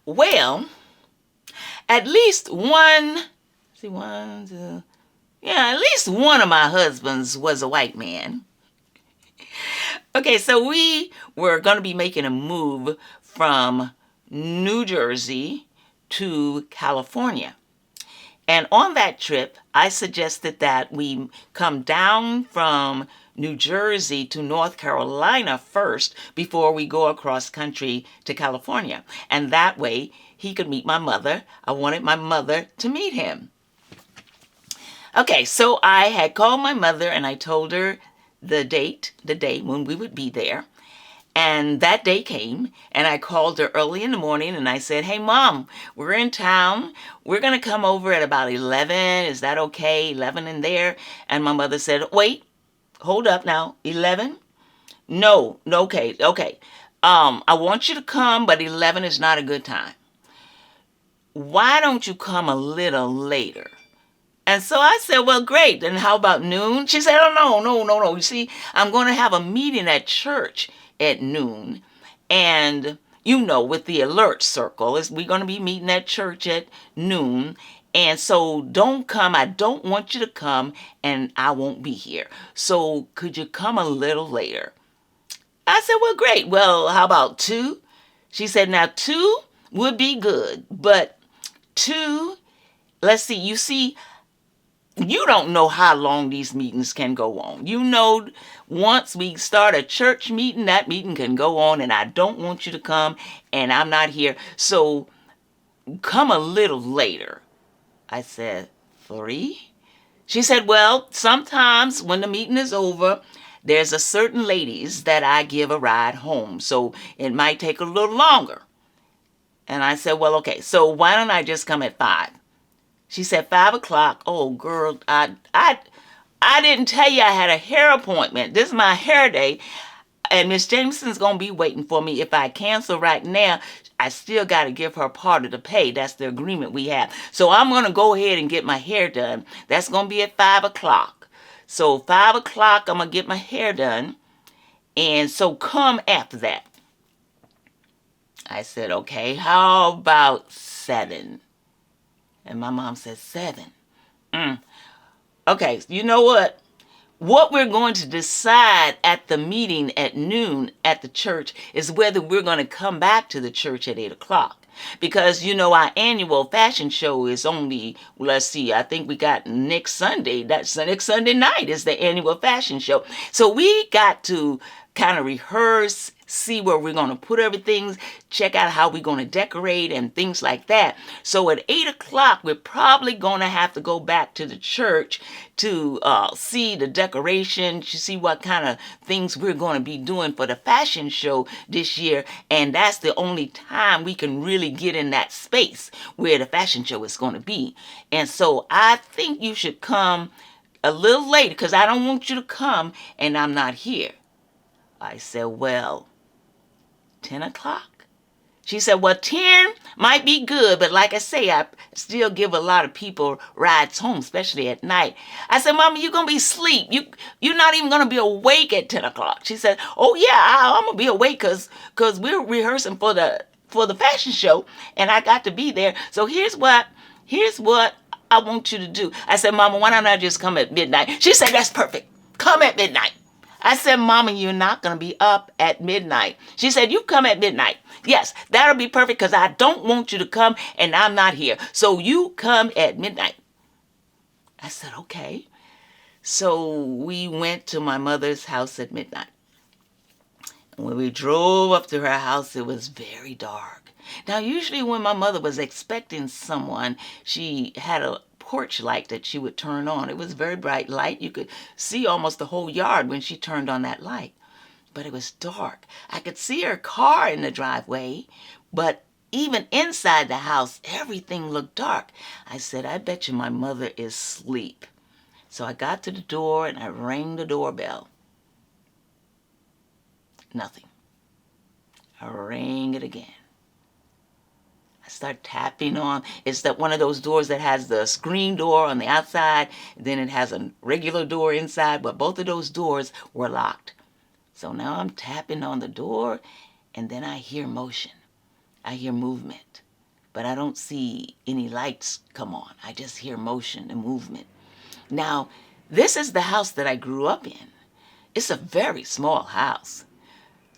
Well, at least one, see, one, two, yeah, at least one of my husbands was a white man. Okay, so we were going to be making a move from New Jersey to California. And on that trip, I suggested that we come down from New Jersey to North Carolina first before we go across country to California. And that way he could meet my mother. I wanted my mother to meet him. Okay, so I had called my mother and I told her the day when we would be there. And that day came, and I called her early in the morning, and I said, hey, Mom, we're in town. We're going to come over at about 11. Is that okay? 11 in there? And my mother said, wait, hold up now. 11? No, okay. I want you to come, but 11 is not a good time. Why don't you come a little later? And so I said, well, great. And how about noon? She said, oh, no. You see, I'm going to have a meeting at church at noon. And, with the alert circle, we're going to be meeting at church at noon. And so don't come. I don't want you to come, and I won't be here. So could you come a little later? I said, well, great. Well, how about 2? She said, now 2 would be good. But 2, let's see, you don't know how long these meetings can go on. Once we start a church meeting, that meeting can go on, and I don't want you to come, and I'm not here. So come a little later. I said, 3? She said, well, sometimes when the meeting is over, there's a certain ladies that I give a ride home, so it might take a little longer. And I said, well, okay, so why don't I just come at 5? She said, 5 o'clock. Oh, girl, I didn't tell you I had a hair appointment. This is my hair day, and Miss Jameson's going to be waiting for me. If I cancel right now, I still got to give her part of the pay. That's the agreement we have. So I'm going to go ahead and get my hair done. That's going to be at 5 o'clock. So 5 o'clock, I'm going to get my hair done, and so come after that. I said, okay, how about 7? And my mom said, 7. Okay, you know what? What we're going to decide at the meeting at noon at the church is whether we're going to come back to the church at 8 o'clock. Because, our annual fashion show is only, let's see, I think we got next Sunday. That's next Sunday night is the annual fashion show. So we got to kind of rehearse, see where we're going to put everything, check out how we're going to decorate and things like that. So at 8 o'clock, we're probably going to have to go back to the church to see the decoration, to see what kind of things we're going to be doing for the fashion show this year. And that's the only time we can really get in that space where the fashion show is going to be. And so I think you should come a little later because I don't want you to come and I'm not here. I said, well, 10 o'clock? She said, well, 10 might be good, but like I say, I still give a lot of people rides home, especially at night. I said, Mama, you're going to be asleep. You're not even going to be awake at 10 o'clock. She said, oh, yeah, I'm going to be awake because we're rehearsing for the fashion show, and I got to be there. So here's what I want you to do. I said, Mama, why don't I just come at midnight? She said, that's perfect. Come at midnight. I said, Mama, you're not going to be up at midnight. She said, you come at midnight. Yes, that'll be perfect because I don't want you to come and I'm not here. So you come at midnight. I said, okay. So we went to my mother's house at midnight. And when we drove up to her house, it was very dark. Now, usually when my mother was expecting someone, she had a porch light that she would turn on. It was very bright light. You could see almost the whole yard when she turned on that light. But it was dark. I could see her car in the driveway, but even inside the house, everything looked dark. I said, I bet you my mother is asleep. So I got to the door and I rang the doorbell. Nothing. I rang it again. Start tapping on. It's that one of those doors that has the screen door on the outside, then it has a regular door inside, but both of those doors were locked. So now I'm tapping on the door, and then I hear motion. I hear movement. but I don't see any lights come on. I just hear motion and movement. Now, this is the house that I grew up in. It's a very small house.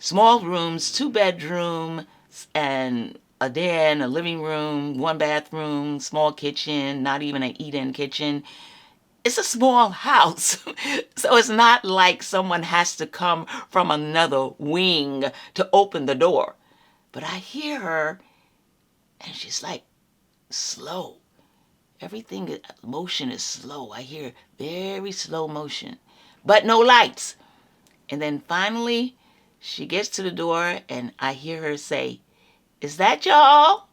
Small rooms, 2-bedroom, and a den, a living room, 1 bathroom, small kitchen, not even an eat-in kitchen. It's a small house. So it's not like someone has to come from another wing to open the door. But I hear her, and she's like slow. Everything, motion is slow. I hear very slow motion, but no lights. And then finally, she gets to the door, and I hear her say, "Is that y'all?"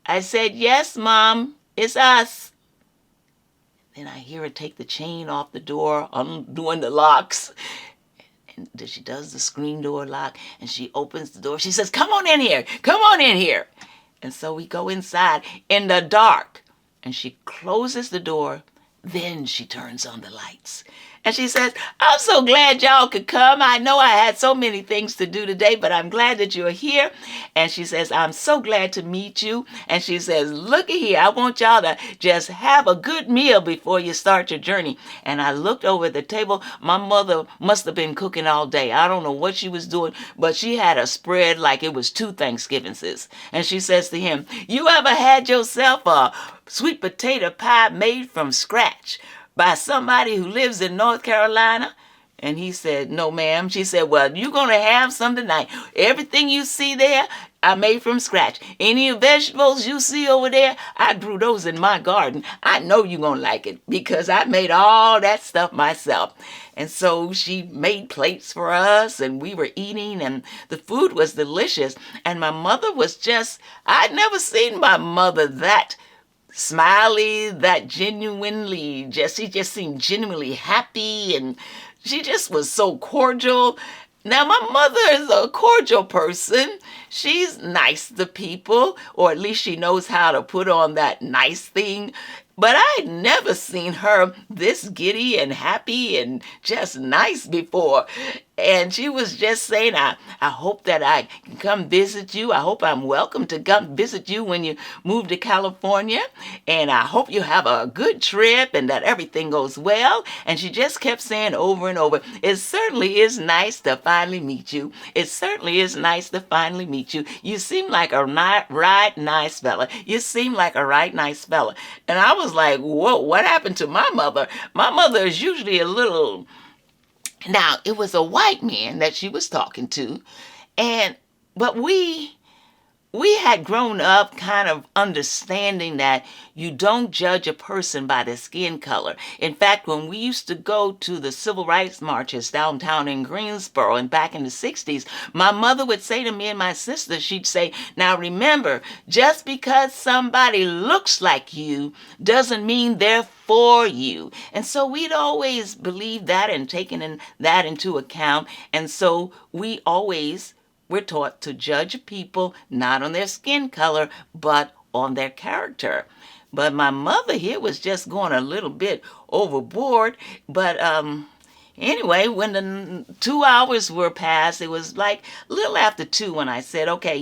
I said, "Yes, Mom, it's us." Then I hear her take the chain off the door, undoing the locks. And she does the screen door lock, and she opens the door. She says, "Come on in here. Come on in here." And so we go inside in the dark. And she closes the door. Then she turns on the lights. And she says, "I'm so glad y'all could come. I know I had so many things to do today, but I'm glad that you're here." And she says, "I'm so glad to meet you." And she says, "Looky here, I want y'all to just have a good meal before you start your journey." And I looked over at the table. My mother must have been cooking all day. I don't know what she was doing, but she had a spread like it was 2 Thanksgivings. And she says to him, "You ever had yourself a sweet potato pie made from scratch by somebody who lives in North Carolina?" And he said, "No, ma'am." She said, "Well, you're going to have some tonight. Everything you see there, I made from scratch. Any vegetables you see over there, I grew those in my garden. I know you're going to like it because I made all that stuff myself." And so she made plates for us, and we were eating, and the food was delicious. And my mother was just, I'd never seen my mother that smiley, that she just seemed genuinely happy, and she just was so cordial. Now, my mother is a cordial person. She's nice to people, or at least she knows how to put on that nice thing. But I'd never seen her this giddy and happy and just nice before. And she was just saying, I hope that I can come visit you. I hope I'm welcome to come visit you when you move to California. And I hope you have a good trip and that everything goes well. And she just kept saying over and over, "It certainly is nice to finally meet you. It certainly is nice to finally meet you. You seem like a right nice fella. You seem like a right nice fella." And I was like, whoa, what happened to my mother? My mother is usually a little... Now, it was a white man that she was talking to, but we had grown up kind of understanding that you don't judge a person by their skin color. In fact, when we used to go to the civil rights marches downtown in Greensboro and back in the 60s, my mother would say to me and my sister, she'd say, "Now remember, just because somebody looks like you doesn't mean they're for you." And so we'd always believed that and taken that into account. And so we're taught to judge people not on their skin color, but on their character. But my mother here was just going a little bit overboard. But anyway, when the 2 hours were passed, it was like a little after 2 when I said, "Okay,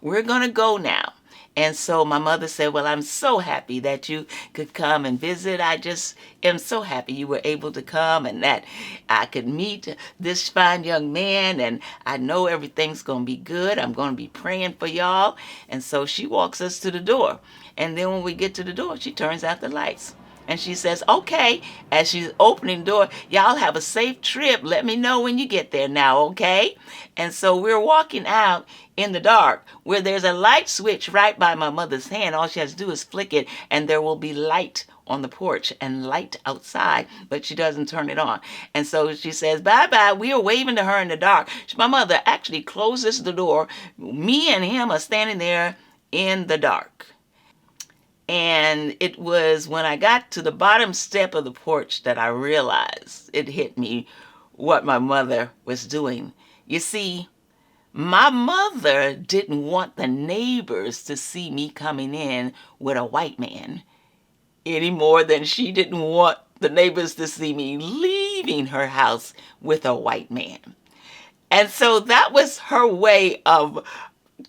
we're going to go now." And so my mother said, "Well, I'm so happy that you could come and visit. I just am so happy you were able to come and that I could meet this fine young man, and I know everything's going to be good. I'm going to be praying for y'all." And so she walks us to the door. And then when we get to the door, she turns out the lights. And she says, "Okay," as she's opening the door, "y'all have a safe trip. Let me know when you get there now, okay?" And so we're walking out in the dark where there's a light switch right by my mother's hand. All she has to do is flick it, and there will be light on the porch and light outside, but she doesn't turn it on. And so she says, "Bye-bye." We are waving to her in the dark. My mother actually closes the door. Me and him are standing there in the dark. And it was when I got to the bottom step of the porch that I realized, it hit me, what my mother was doing. You see, my mother didn't want the neighbors to see me coming in with a white man any more than she didn't want the neighbors to see me leaving her house with a white man. And so that was her way of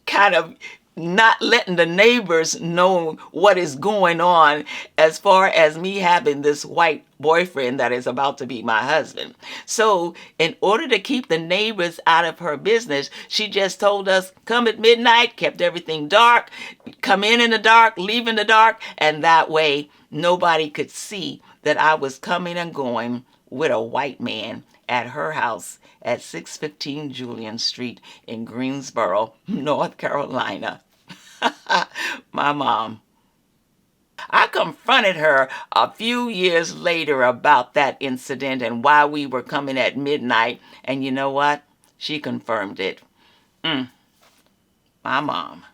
kind of not letting the neighbors know what is going on as far as me having this white boyfriend that is about to be my husband. So in order to keep the neighbors out of her business, she just told us, come at midnight, kept everything dark, come in the dark, leave in the dark, and that way nobody could see that I was coming and going with a white man at her house at 615 Julian Street in Greensboro, North Carolina. My mom. I confronted her a few years later about that incident and why we were coming at midnight, and you know what? She confirmed it. My mom.